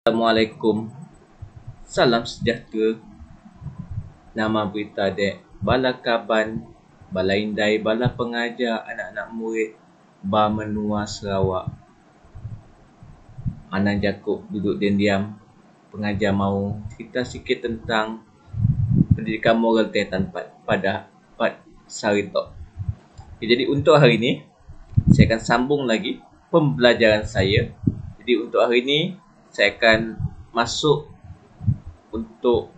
Assalamualaikum. Salam sejahtera. Nama berita dek bala kaban, bala indai, bala pengajar, anak-anak murid ba menua Sarawak. Anang Jakob duduk diam-diam. Pengajar mau cerita sikit tentang pendidikan moral pada Saritok. Jadi untuk hari ini saya akan sambung lagi pembelajaran saya. Jadi untuk hari ini saya akan masuk untuk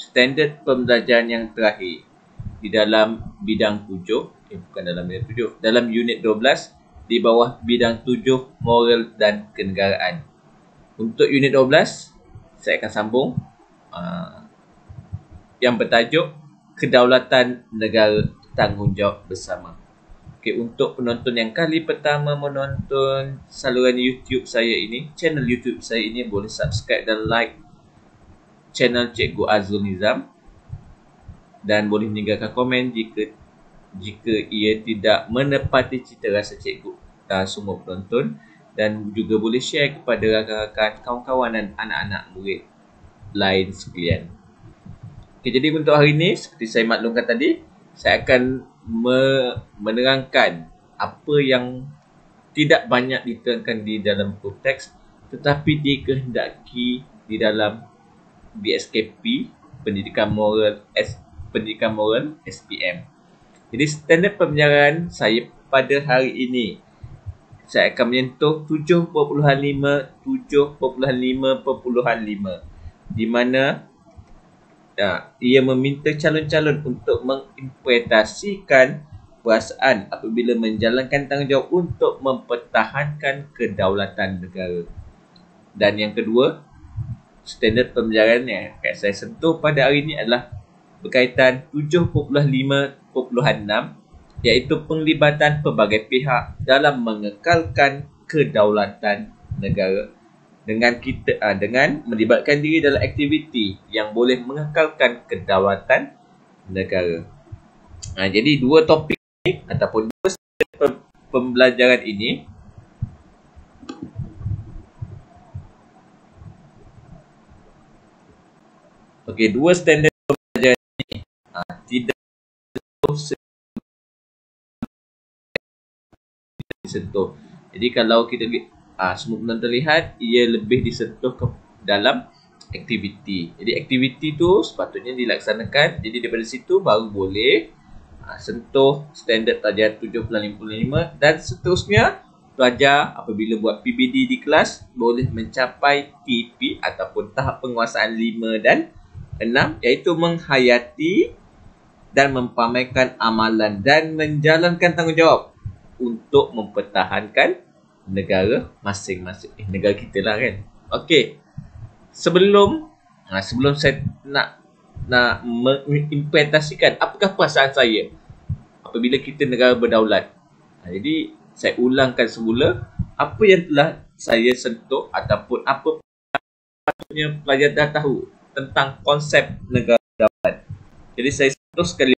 standard pembelajaran yang terakhir di dalam bidang 7, bukan dalam bidang 7, dalam unit 12 di bawah bidang 7 moral dan kenegaraan. Untuk unit 12 saya akan sambung yang bertajuk kedaulatan negara tanggungjawab bersama. Okay, untuk penonton yang kali pertama menonton saluran YouTube saya ini, channel YouTube saya ini, boleh subscribe dan like channel Cikgu Azrul Nizam dan boleh meninggalkan komen jika ia tidak menepati cita rasa cikgu semua penonton, dan juga boleh share kepada rakan-rakan, kawan-kawan dan anak-anak murid lain sekalian. Okay, jadi untuk hari ini seperti saya maklumkan tadi, saya akan menerangkan apa yang tidak banyak diterangkan di dalam konteks tetapi dikehendaki di dalam BSKP, Pendidikan Moral SPM. Jadi standard pembelajaran saya pada hari ini, saya akan menyentuh 7.5 di mana ia meminta calon-calon untuk menginterpretasikan perasaan apabila menjalankan tanggungjawab untuk mempertahankan kedaulatan negara. Dan yang kedua, standard pembelajaran yang akan saya sentuh pada hari ini adalah berkaitan 7.5.6, iaitu penglibatan pelbagai pihak dalam mengekalkan kedaulatan negara dengan melibatkan diri dalam aktiviti yang boleh mengekalkan kedaulatan negara. Jadi dua topik ini ataupun dua pembelajaran ini dua standard pembelajaran ini tidak disentuh. Jadi kalau kita semua penonton lihat, ia lebih disentuh ke dalam aktiviti. Jadi aktiviti tu sepatutnya dilaksanakan. Jadi daripada situ baru boleh sentuh standard pelajaran 7.5 dan seterusnya. Pelajar apabila buat PBD di kelas boleh mencapai TP ataupun tahap penguasaan 5 dan 6, iaitu menghayati dan mempamerkan amalan dan menjalankan tanggungjawab untuk mempertahankan negara masing-masing. Negara kita lah kan. Okey. Sebelum saya nak mengimplementasikan apakah perasaan saya apabila kita negara berdaulat. Jadi saya ulangkan semula apa yang telah saya sentuh ataupun apa patutnya pelajar dah tahu tentang konsep negara berdaulat. Jadi saya sentuh sekali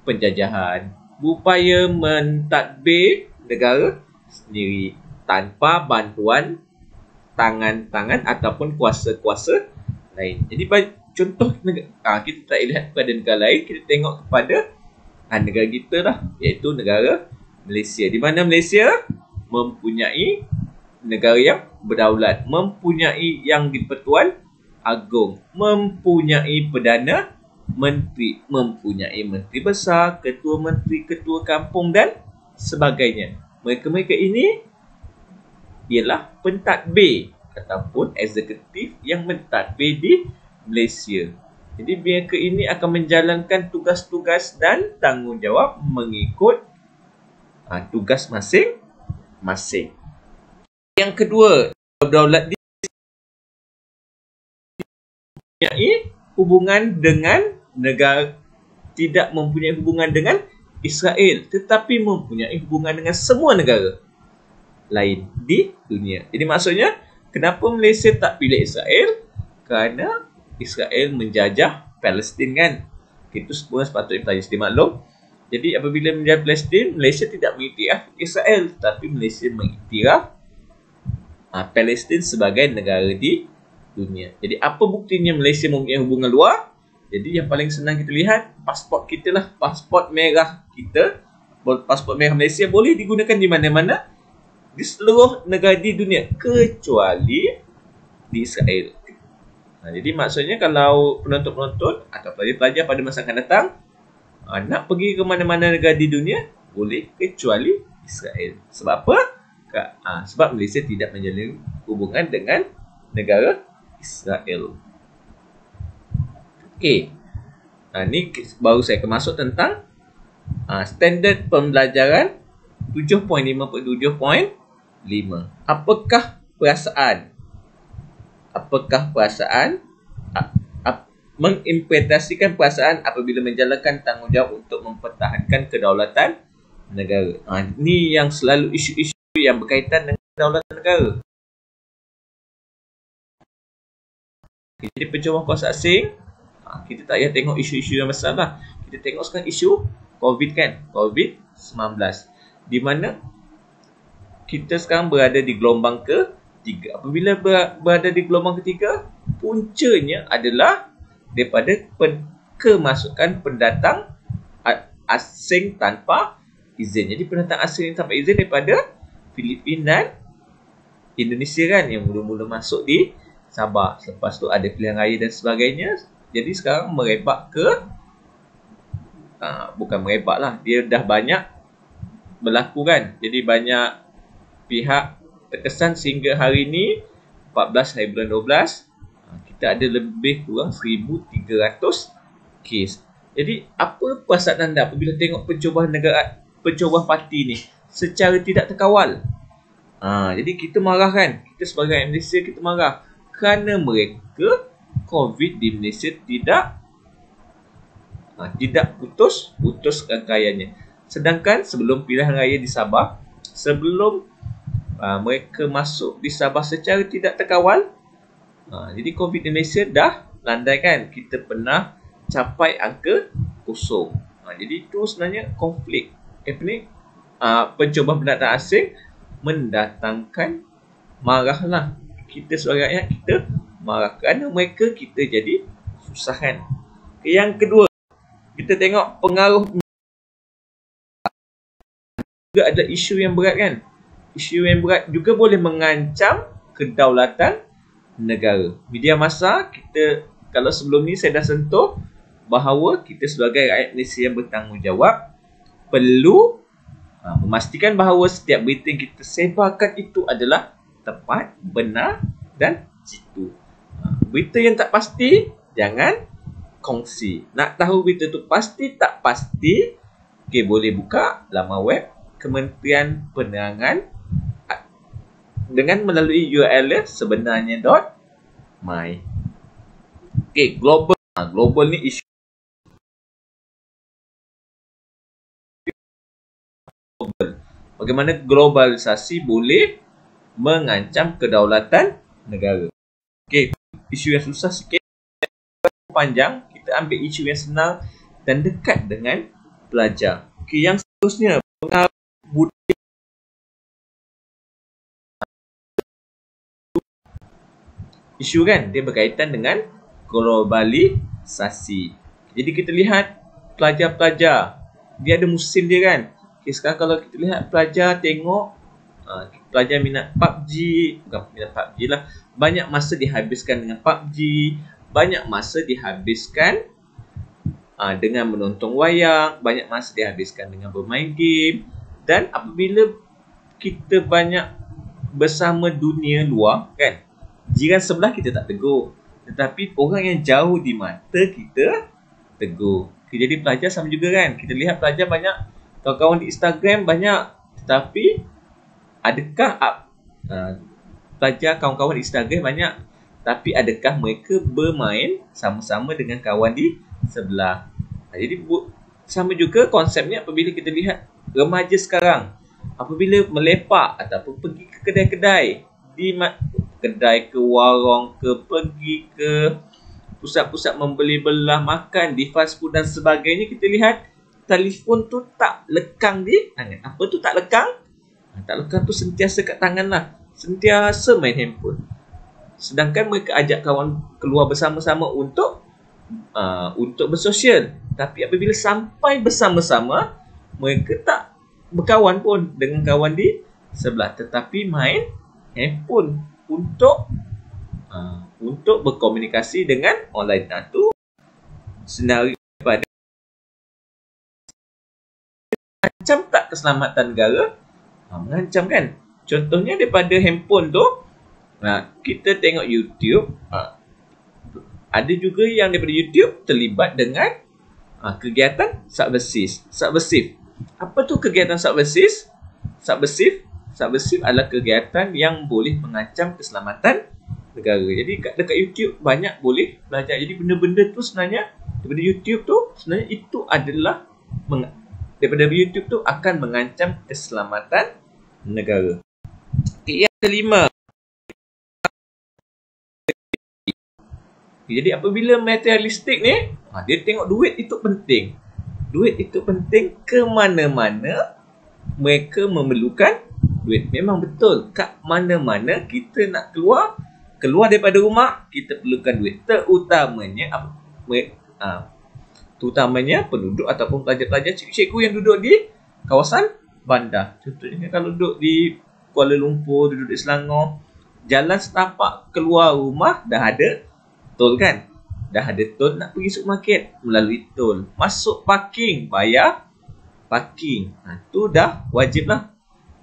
penjajahan, berupaya mentadbir negara sendiri tanpa bantuan tangan-tangan ataupun kuasa-kuasa lain. Jadi contoh kita tak lihat kepada negara lain, kita tengok kepada negara kita lah, iaitu negara Malaysia. Di mana Malaysia mempunyai negara yang berdaulat, mempunyai yang di-Pertuan Agong, mempunyai Perdana Menteri, mempunyai Menteri Besar, Ketua Menteri, Ketua Kampung dan sebagainya. Mereka-mereka ini ialah pentadbir ataupun eksekutif yang mentadbir di Malaysia. Jadi mereka ini akan menjalankan tugas-tugas dan tanggungjawab mengikut tugas masing-masing. Yang kedua, berdaulat mempunyai hubungan dengan negara, tidak mempunyai hubungan dengan Israel, tetapi mempunyai hubungan dengan semua negara lain di dunia. Jadi maksudnya, kenapa Malaysia tak pilih Israel? Kerana Israel menjajah Palestin kan. Itu semua sepatutnya pelajar sedia maklum. Jadi apabila menjadi Palestin, Malaysia tidak mengiktiraf Israel, tapi Malaysia mengiktiraf Palestin sebagai negara di dunia. Jadi apa buktinya Malaysia mempunyai hubungan luar? Jadi yang paling senang kita lihat, pasport kita lah, pasport merah kita, pasport merah Malaysia boleh digunakan di mana-mana di seluruh negara di dunia kecuali di Israel. Jadi maksudnya kalau penonton-penonton atau pelajar-pelajar pada masa akan datang nak pergi ke mana-mana negara di dunia, boleh kecuali Israel. Sebab apa? Sebab Malaysia tidak menjalin hubungan dengan negara Israel. Okey. Ni baru saya akan masuk tentang standard pembelajaran 7.57.5. Apakah perasaan mengimplementasikan perasaan apabila menjalankan tanggungjawab untuk mempertahankan kedaulatan negara. Ni yang selalu isu-isu yang berkaitan dengan kedaulatan negara. Jadi pencegahan kuasa asing, kita tak payah tengok isu-isu yang besar lah. Kita tengok sekarang isu COVID kan, COVID-19, di mana kita sekarang berada di gelombang ketiga. Apabila berada di gelombang ketiga, puncanya adalah daripada kemasukan pendatang asing tanpa izin. Jadi pendatang asing tanpa izin daripada Filipina dan Indonesia kan, yang mula-mula masuk di Sabah. Lepas tu ada pilihan raya dan sebagainya. Jadi sekarang merebak ke bukan merebak lah, dia dah banyak berlaku kan. Jadi banyak pihak terkesan sehingga hari ni 14 hari bulan 12 kita ada lebih kurang 1,300 kes. Jadi apa perasaan anda apabila tengok pencerobohan parti ni secara tidak terkawal? Jadi kita marah kan, kita sebagai Malaysia kita marah kerana mereka COVID di Malaysia tidak putus rangkaiannya. Sedangkan sebelum pilihan raya di Sabah, sebelum mereka masuk di Sabah secara tidak terkawal, jadi COVID di Malaysia dah landai kan. Kita pernah capai angka kosong. Jadi itu sebenarnya konflik. Pencerobohan pendatang asing mendatangkan marahlah. Kita sebagai rakyat, kita marah kerana mereka kita jadi susah kan. Yang kedua, kita tengok pengaruh juga ada isu yang berat kan. Isu yang berat juga boleh mengancam kedaulatan negara. Media massa, kita kalau sebelum ni saya dah sentuh bahawa kita sebagai rakyat Malaysia yang bertanggungjawab perlu memastikan bahawa setiap berita yang kita sebarkan itu adalah tepat, benar dan jitu. Berita yang tak pasti jangan kongsi. Nak tahu berita tu pasti tak pasti, boleh buka laman web Kementerian Penerangan dengan melalui URL sebenarnya.my. Global ni isu global. Bagaimana globalisasi boleh mengancam kedaulatan negara. Isu yang susah sikit, panjang, kita ambil isu yang senang dan dekat dengan pelajar. Yang seterusnya, pengaruh budaya. Isu kan, dia berkaitan dengan globalisasi. Jadi kita lihat pelajar-pelajar, dia ada musim dia kan. Sekarang kalau kita lihat pelajar tengok, pelajar minat PUBG, bukan minat PUBG lah, banyak masa dihabiskan dengan PUBG, banyak masa dihabiskan dengan menonton wayang, banyak masa dihabiskan dengan bermain game. Dan apabila kita banyak bersama dunia luar kan, jiran sebelah kita tak tegur, tetapi orang yang jauh di mata kita tegur. Jadi pelajar sama juga kan. Kita lihat pelajar banyak kawan-kawan di Instagram banyak, tetapi adakah pelajar kawan-kawan di Instagram banyak, tapi adakah mereka bermain sama-sama dengan kawan di sebelah? Jadi sama juga konsepnya apabila kita lihat remaja sekarang, apabila melepak ataupun pergi ke kedai-kedai, di kedai ke warung ke, pergi ke pusat-pusat membeli belah makan di fast food dan sebagainya, kita lihat telefon tu tak lekang di tangan. Apa tu tak lekang? Tak lekang tu sentiasa kat tangan lah. Sentiasa main handphone. Sedangkan mereka ajak kawan keluar bersama-sama untuk bersosial. Tapi apabila sampai bersama-sama, mereka tak berkawan pun dengan kawan di sebelah, tetapi main handphone untuk berkomunikasi dengan online. Itu senario pada mengancam tak keselamatan negara? Mengancam kan? Contohnya daripada handphone tu, kita tengok YouTube, ada juga yang daripada YouTube terlibat dengan kegiatan subversif. Apa tu kegiatan subversif? Subversif adalah kegiatan yang boleh mengancam keselamatan negara. Jadi dekat YouTube banyak boleh belajar. Jadi benda-benda tu sebenarnya daripada YouTube tu sebenarnya itu adalah daripada YouTube tu akan mengancam keselamatan negara. Okay, yang kelima. Jadi apabila materialistik ni, dia tengok duit itu penting. Duit itu penting ke mana-mana mereka memerlukan duit. Memang betul, kat mana-mana kita nak keluar daripada rumah, kita perlukan duit. Terutamanya penduduk ataupun pelajar-pelajar, cikgu-cikgu yang duduk di kawasan bandar. Contohnya kalau duduk di Kuala Lumpur, duduk di Selangor, jalan setapak keluar rumah dah ada tol kan? Dah ada tol, nak pergi supermarket melalui tol. Masuk parking, bayar parking. Tu dah wajib lah.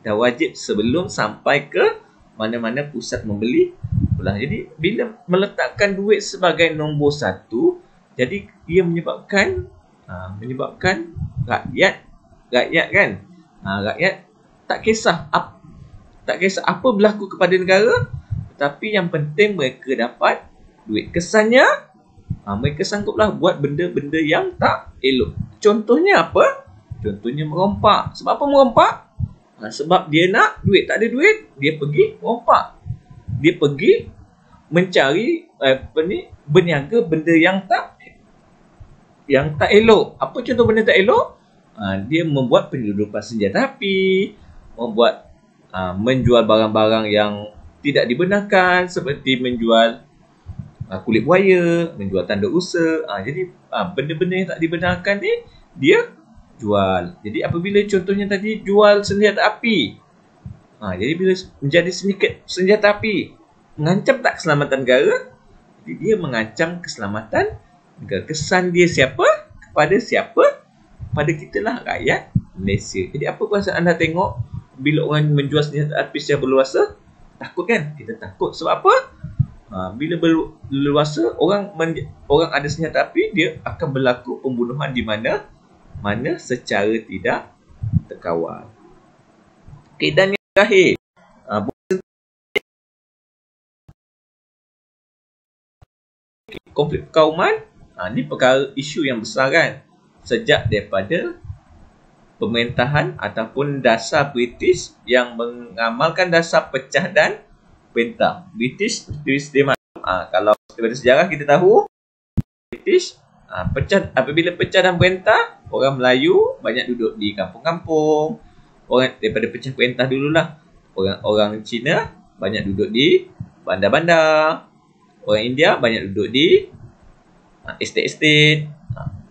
Dah wajib sebelum sampai ke mana-mana pusat membeli. Jadi bila meletakkan duit sebagai nombor satu, jadi ia menyebabkan rakyat kan? Rakyat tak kisah apa berlaku kepada negara, tetapi yang penting mereka dapat duit. Kesannya mereka sangguplah buat benda-benda yang tak elok. Contohnya apa? Contohnya merompak. Sebab apa merompak? Sebab dia nak duit. Tak ada duit, dia pergi merompak. Dia pergi mencari berniaga benda yang tak elok. Apa contoh benda tak elok? Dia membuat penyeludupan senjata api, menjual barang-barang yang tidak dibenarkan, seperti menjual kulit buaya, menjual tanda usa. Jadi benda-benda yang tak dibenarkan ni dia jual. Jadi apabila contohnya tadi jual senjata api, jadi bila menjadi senjata api, mengancam tak keselamatan negara? Jadi dia mengancam keselamatan negara. Kesan dia siapa? Kepada siapa? Pada kita lah, rakyat Malaysia. Jadi apa perasaan anda tengok bila orang menjual senjata api secara berluasa? Takut kan? Kita takut. Sebab apa? Bila berluasa, orang ada senjata api, dia akan berlaku pembunuhan di mana secara tidak terkawal. Okay, dan yang terakhir, konflik perkauman. Ini perkara isu yang besar kan, sejak daripada pemerintahan ataupun dasar British yang mengamalkan dasar pecah dan bentang. British sistem, kalau daripada sejarah kita tahu British apabila pecah dan bentang, orang Melayu banyak duduk di kampung-kampung. Orang daripada pecah bentang dululah, orang Cina banyak duduk di bandar-bandar. Orang India banyak duduk di estate-estate.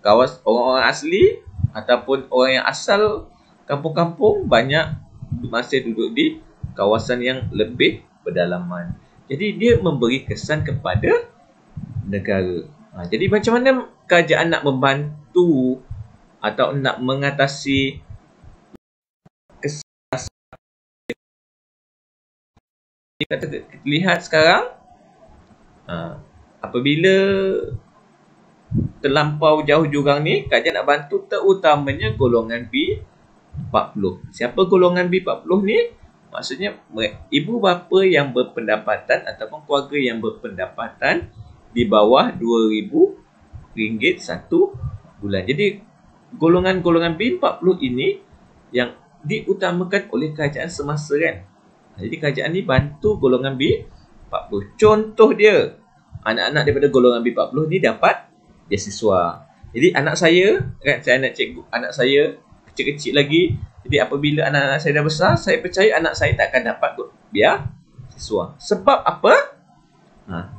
Orang-orang asli ataupun orang yang asal kampung-kampung banyak masih duduk di kawasan yang lebih pedalaman. Jadi dia memberi kesan kepada negara. Jadi macam mana kerajaan nak membantu atau nak mengatasi kesan? Kita lihat sekarang, apabila terlampau jauh jurang ni, kerajaan nak bantu terutamanya golongan B40. Siapa golongan B40 ni? Maksudnya ibu bapa yang berpendapatan ataupun keluarga yang berpendapatan di bawah RM2,000 satu bulan. Jadi golongan-golongan B40 ini yang diutamakan oleh kerajaan semasa kan. Jadi kerajaan ni bantu golongan B40. Contoh dia, anak-anak daripada golongan B40 ni dapat beasiswa. Jadi anak saya, kan saya anak cikgu, anak saya kecil-kecil lagi. Jadi apabila anak-anak saya dah besar, saya percaya anak saya tak akan dapat beasiswa. Sebab apa?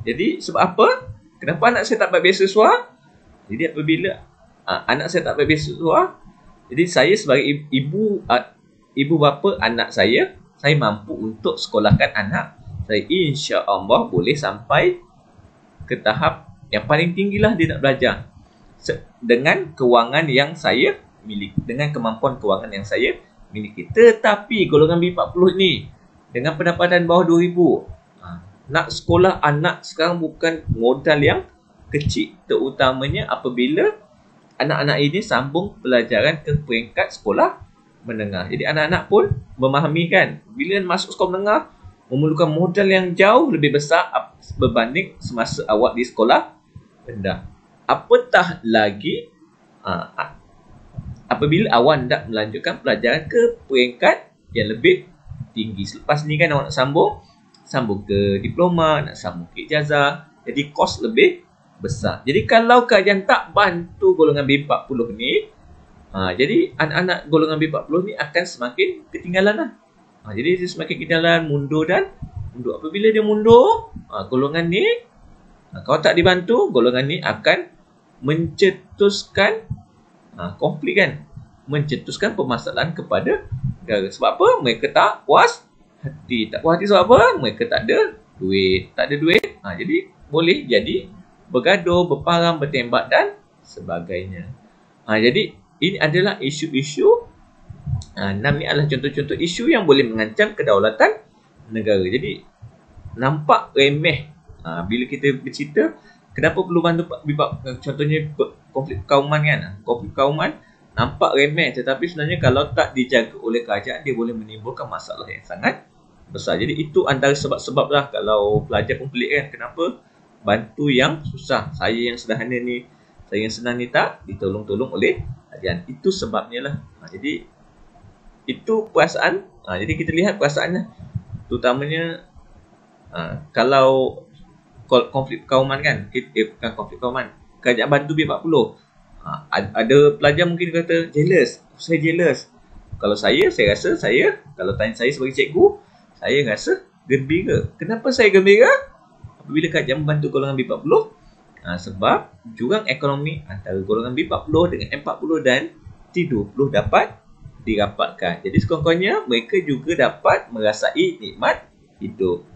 Jadi sebab apa? Kenapa anak saya tak dapat beasiswa? Jadi apabila anak saya tak dapat beasiswa, jadi saya sebagai ibu bapa anak saya mampu untuk sekolahkan anak saya. Insya-Allah boleh sampai ke tahap yang paling tinggilah dia nak belajar. Dengan kewangan yang saya miliki, dengan kemampuan kewangan yang saya miliki. Tetapi golongan B40 ni dengan pendapatan bawah 2,000, nak sekolah anak sekarang bukan modal yang kecil, terutamanya apabila anak-anak ini sambung pelajaran ke peringkat sekolah menengah. Jadi anak-anak pun memahami kan, bila masuk sekolah menengah memerlukan modal yang jauh lebih besar berbanding semasa awak di sekolah rendah. Apatah lagi apabila awak hendak melanjutkan pelajaran ke peringkat yang lebih tinggi. Selepas ni kan awak nak sambung ke diploma, nak sambung ke ijazah. Jadi kos lebih besar. Jadi kalau kajian tak bantu golongan B40 ni, jadi anak-anak golongan B40 ni akan semakin ketinggalan lah. Jadi dia semakin ketinggalan, mundur. Apabila dia mundur, golongan ni, kalau tak dibantu, golongan ni akan mencetuskan konflik kan, mencetuskan permasalahan kepada negara. Sebab apa? Mereka tak puas hati. Tak puas hati sebab apa? Mereka tak ada duit. Jadi boleh jadi bergaduh, berperang, bertembak dan sebagainya. Jadi ini adalah isu-isu 6 ni adalah contoh-contoh isu yang boleh mengancam kedaulatan negara. Jadi nampak remeh bila kita bercerita kenapa perlu bantu contohnya konflik kauman kan. Konflik kauman nampak remeh, tetapi sebenarnya kalau tak dijaga oleh kerajaan, dia boleh menimbulkan masalah yang sangat besar. Jadi itu antara sebab-sebab lah kalau pelajar pun pelik kan, kenapa bantu yang susah, saya yang sederhana ni, saya yang senang ni tak ditolong-tolong oleh kerajaan. Itu sebabnya lah. Jadi itu perasaan. Jadi kita lihat perasaannya, terutamanya kalau konflik kauman kan, bukan konflik kauman, kerajaan bantu B40. Ada pelajar mungkin kata jealous, saya jealous. Kalau saya rasa kalau tanya saya sebagai cikgu, saya rasa gembira. Kenapa saya gembira? Apabila kerajaan membantu golongan B40, sebab jurang ekonomi antara golongan B40 dengan M40 dan T20 dapat dirapatkan. Jadi sekurang-kurangnya mereka juga dapat merasai nikmat hidup.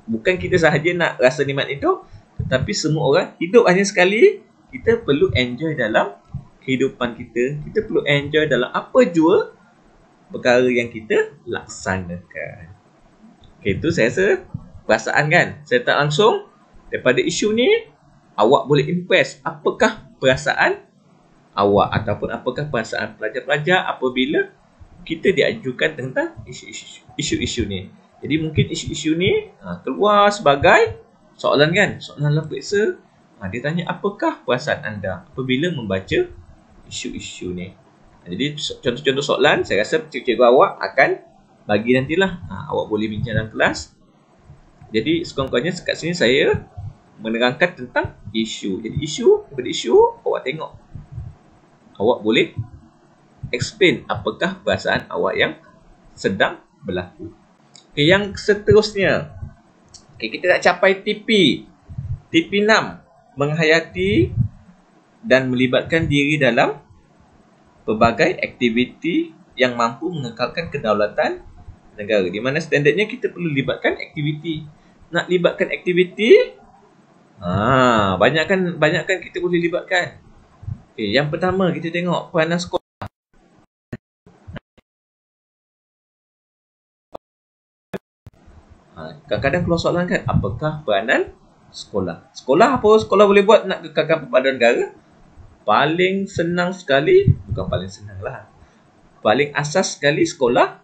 Bukan kita sahaja nak rasa nikmat hidup, tetapi semua orang hidup hanya sekali. Kita perlu enjoy dalam kehidupan kita. Kita perlu enjoy dalam apa jua perkara yang kita laksanakan. Itu saya rasa perasaan kan. Saya tak langsung daripada isu ni, awak boleh impress apakah perasaan awak ataupun apakah perasaan pelajar-pelajar apabila kita diajukan tentang isu-isu ni. Jadi mungkin isu-isu ni keluar sebagai soalan kan, soalan dalam periksa. Dia tanya apakah perasaan anda apabila membaca isu-isu ni. Jadi contoh-contoh soalan saya rasa cikgu awak akan bagi nantilah. Awak boleh bincang dalam kelas. Jadi sekurang-kurangnya kat sini saya menerangkan tentang isu. Jadi daripada isu awak tengok, awak boleh explain apakah perasaan awak yang sedang berlaku. Yang seterusnya, kita nak capai TP 6, menghayati dan melibatkan diri dalam pelbagai aktiviti yang mampu mengekalkan kedaulatan negara. Di mana standardnya kita perlu libatkan aktiviti. Nak libatkan aktiviti, banyakkan kita boleh libatkan. Yang pertama kita tengok peranan sekolah. Kadang-kadang keluar soalan kan, apakah peranan sekolah? Sekolah apa sekolah boleh buat nak kekalkan perpaduan negara? Paling senang sekali, bukan paling senang lah, paling asas sekali sekolah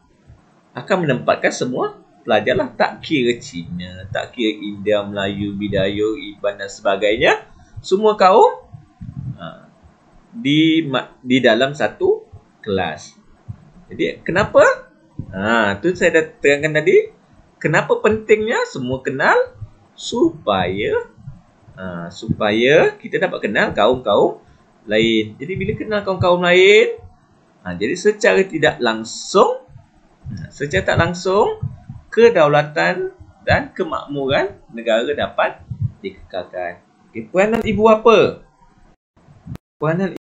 akan menempatkan semua pelajar lah. Tak kira Cina, tak kira India, Melayu, Bidayuh, Iban dan sebagainya. Semua kaum di dalam satu kelas. Jadi kenapa? Tu saya dah terangkan tadi. Kenapa pentingnya semua kenal? Supaya kita dapat kenal kaum-kaum lain. Jadi bila kenal kaum-kaum lain, jadi secara tidak langsung, kedaulatan dan kemakmuran negara dapat dikekalkan. Okay, peranan ibu bapa. Peranan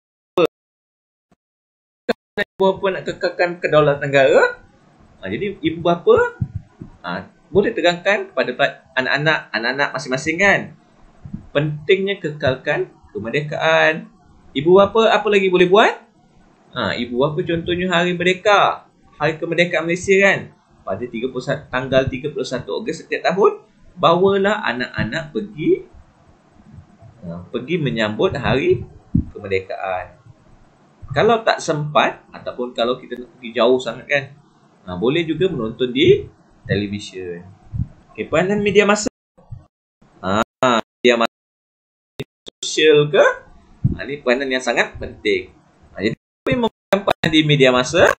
ibu bapa nak kekalkan kedaulatan negara. Jadi ibu bapa boleh terangkan kepada anak-anak masing-masing kan. Pentingnya kekalkan kemerdekaan. Ibu bapa apa lagi boleh buat? Ibu bapa contohnya Hari Merdeka, Hari Kemerdekaan Malaysia kan. Pada tanggal 31 Ogos setiap tahun, bawalah anak-anak pergi menyambut Hari Kemerdekaan. Kalau tak sempat ataupun kalau kita nak pergi jauh sangat kan, boleh juga menonton di televisyen. Okay, peranan media massa. Media massa sosial ke? Ini peranan yang sangat penting. Jadi apa yang memegang peranan di media massa?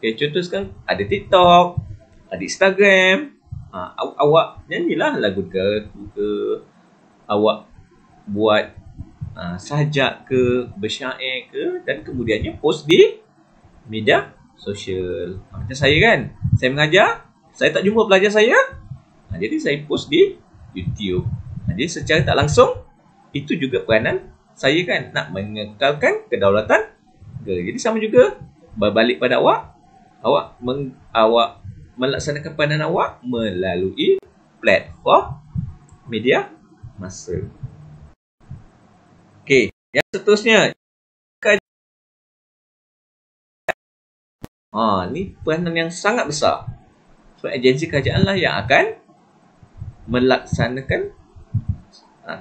Okay, contoh sekarang ada TikTok, ada Instagram. Awak nyanyilah lagu negara ke, awak buat sajak ke, bersyair ke, dan kemudiannya post di media sosial. Macam saya kan, saya mengajar, saya tak jumpa pelajar saya, jadi saya post di YouTube. Jadi secara tak langsung, itu juga peranan saya kan, nak mengekalkan kedaulatan negara. Jadi sama juga, berbalik pada awak melaksanakan peranan awak melalui platform media massa. Okey, yang seterusnya, ni peranan yang sangat besar. Sebab agensi kerajaan lah yang akan melaksanakan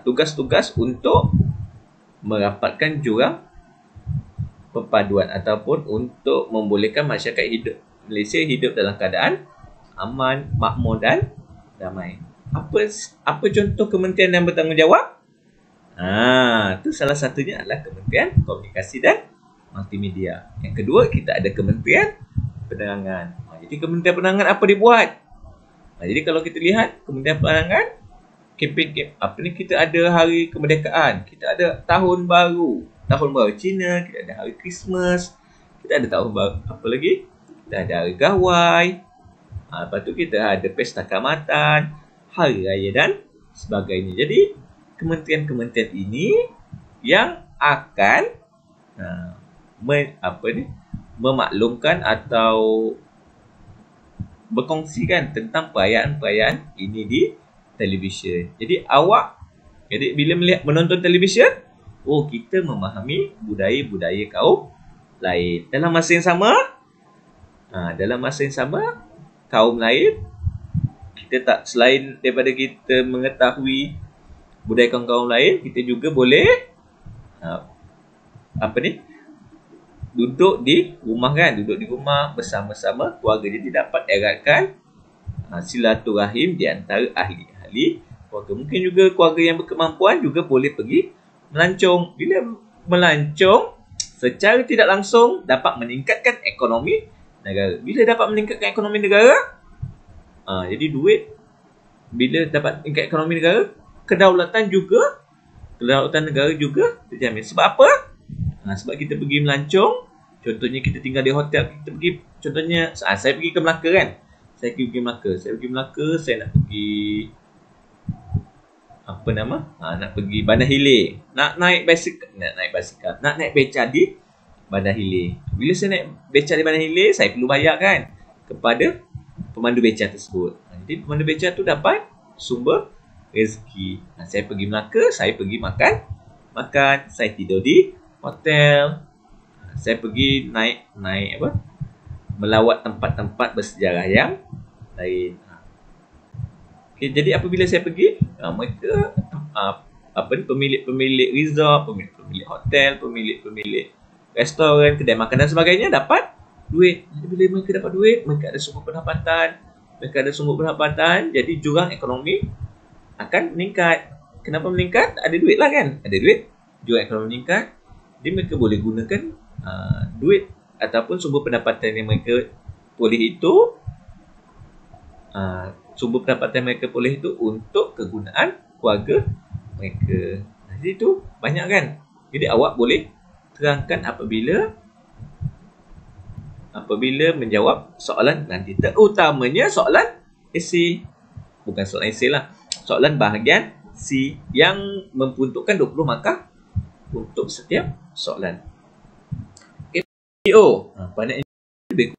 tugas-tugas untuk merapatkan jurang perpaduan ataupun untuk membolehkan masyarakat Malaysia hidup dalam keadaan aman, makmur dan damai. Apa contoh kementerian yang bertanggungjawab? Itu salah satunya adalah Kementerian Komunikasi dan Multimedia. Yang kedua, kita ada Kementerian Penerangan. Jadi Kementerian Penerangan apa dia buat? Jadi kalau kita lihat Kementerian Penerangan, kempen kita ada Hari Kemerdekaan, kita ada Tahun Baru Cina, kita ada Hari Christmas, kita ada Tahun Baru apa lagi? Kita ada Hari Gawai. Lepas tu kita ada Pesta Kaamatan, Hari Raya dan sebagainya. Jadi kementerian-kementerian ini yang akan memaklumkan atau berkongsikan tentang perayaan-perayaan ini di televisyen. Jadi bila menonton televisyen, kita memahami budaya-budaya kaum lain. Dalam masa yang sama, kaum lain, kita tak, selain daripada kita mengetahui budaya kaum-kaum lain, kita juga boleh duduk di rumah bersama-sama keluarga. Jadi dapat eratkan silaturahim di antara ahli-ahli keluarga. Mungkin juga keluarga yang berkemampuan juga boleh pergi melancong. Bila melancong, secara tidak langsung dapat meningkatkan ekonomi negara. Bila dapat meningkatkan ekonomi negara, jadi duit, bila dapat meningkatkan ekonomi negara, kedaulatan negara juga terjamin. Sebab apa? Sebab kita pergi melancong. Contohnya kita tinggal di hotel, kita pergi, contohnya saya pergi ke Melaka kan. Saya pergi Melaka, saya nak pergi nak pergi Bandar Hilir. Nak naik basikal, nak naik beca di Bandar Hilir. Bila saya naik beca di Bandar Hilir, saya perlu bayar kan kepada pemandu beca tersebut. Jadi pemandu beca tu dapat sumber rezeki. Saya pergi Melaka, saya pergi makan, saya tidur di hotel. Saya pergi naik melawat tempat-tempat bersejarah yang lain. Jadi apabila saya pergi, mereka pemilik resort, pemilik hotel, pemilik restoran, kedai makan dan sebagainya dapat duit. Jadi bila mereka dapat duit, mereka ada sumber pendapatan. Jadi jurang ekonomi akan meningkat. Kenapa meningkat? Ada duit lah kan? Ada duit. Jual kalau meningkat, jadi mereka boleh gunakan duit ataupun sumber pendapatan yang mereka boleh itu untuk kegunaan keluarga mereka. Jadi itu banyak kan? Jadi awak boleh terangkan apabila menjawab soalan nanti, terutamanya soalan esei. Bukan soalan esei lah, soalan bahagian C yang memperuntukkan 20 markah untuk setiap soalan. Okay. Banyak lebih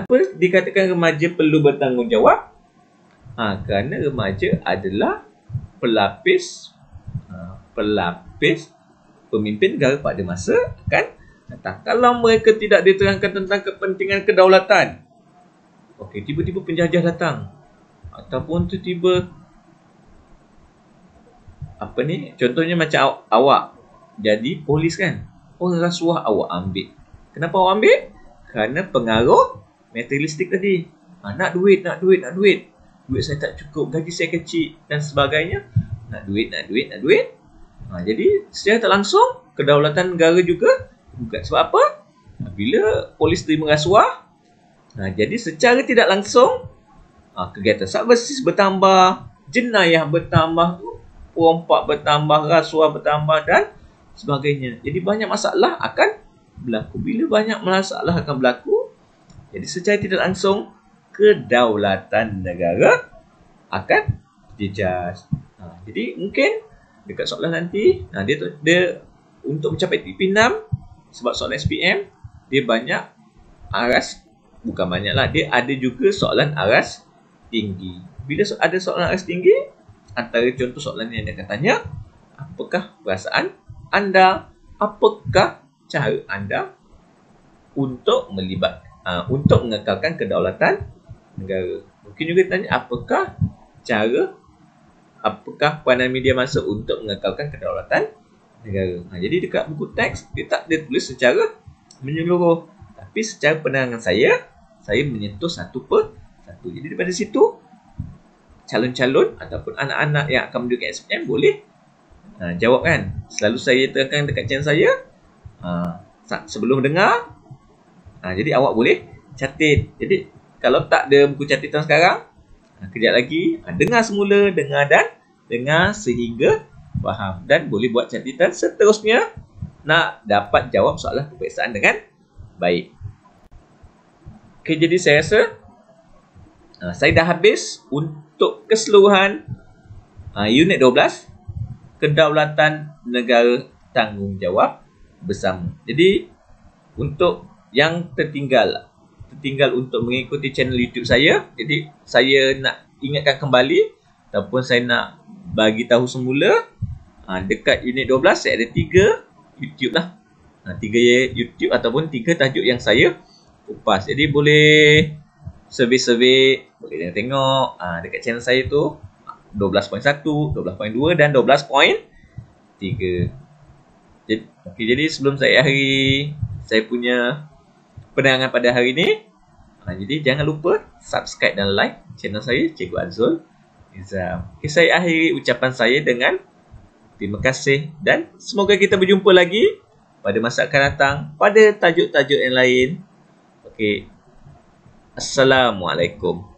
apa dikatakan remaja perlu bertanggungjawab? Kerana remaja adalah pelapis pemimpin negara pada masa akan datang. Kalau mereka tidak diterangkan tentang kepentingan kedaulatan, okey, tiba-tiba penjajah datang, ataupun tiba-tiba contohnya macam awak jadi polis kan, rasuah awak ambil. Kenapa awak ambil? Kerana pengaruh materialistik tadi. Nak duit. Duit saya tak cukup, gaji saya kecil dan sebagainya. Nak duit. Jadi secara tak langsung kedaulatan negara juga gugat. Sebab apa? Bila polis terima rasuah, jadi secara tidak langsung kegiatan subversif bertambah, jenayah bertambah, perompak bertambah, rasuah bertambah dan sebagainya. Jadi banyak masalah akan berlaku. Bila banyak masalah akan berlaku, jadi secara tidak langsung kedaulatan negara akan jejas. Jadi mungkin dekat soalan nanti, dia untuk mencapai TP6, sebab soalan SPM dia banyak aras, bukan banyak lah, dia ada juga soalan aras tinggi. Bila ada soalan aras tinggi, antara contoh soalan yang dia akan tanya, apakah perasaan anda, apakah cara anda untuk untuk mengekalkan kedaulatan negara. Mungkin juga tanya apakah peranan media massa untuk mengekalkan kedaulatan negara. Jadi dekat buku teks dia tulis secara menyeluruh, tapi secara penerangan saya menyentuh satu per satu. Jadi daripada situ calon-calon ataupun anak-anak yang akan menuju ke SPM boleh jawab kan. Selalu saya terangkan dekat channel saya sebelum dengar. Jadi awak boleh catat. Jadi kalau tak ada buku catatan sekarang, kejap lagi dengar semula, dengar sehingga faham dan boleh buat catatan seterusnya nak dapat jawab soalan peperiksaan dengan baik. Okay, jadi saya rasa saya dah habis untuk keseluruhan unit 12 kedaulatan negara tanggungjawab bersama. Jadi untuk yang tertinggal untuk mengikuti channel YouTube saya, jadi saya nak ingatkan kembali ataupun saya nak bagi tahu semula, dekat unit 12 saya ada 3 YouTube lah. 3 YouTube ataupun 3 tajuk yang saya kupas. Jadi boleh survey, boleh tengok dekat channel saya tu 12.1, 12.2 dan 12.3. Jadi sebelum saya akhiri saya punya penerangan pada hari ini, jadi jangan lupa subscribe dan like channel saya, Cikgu Azul Nizam. Okay, saya akhiri ucapan saya dengan terima kasih dan semoga kita berjumpa lagi pada masa akan datang pada tajuk-tajuk yang lain. Assalamualaikum.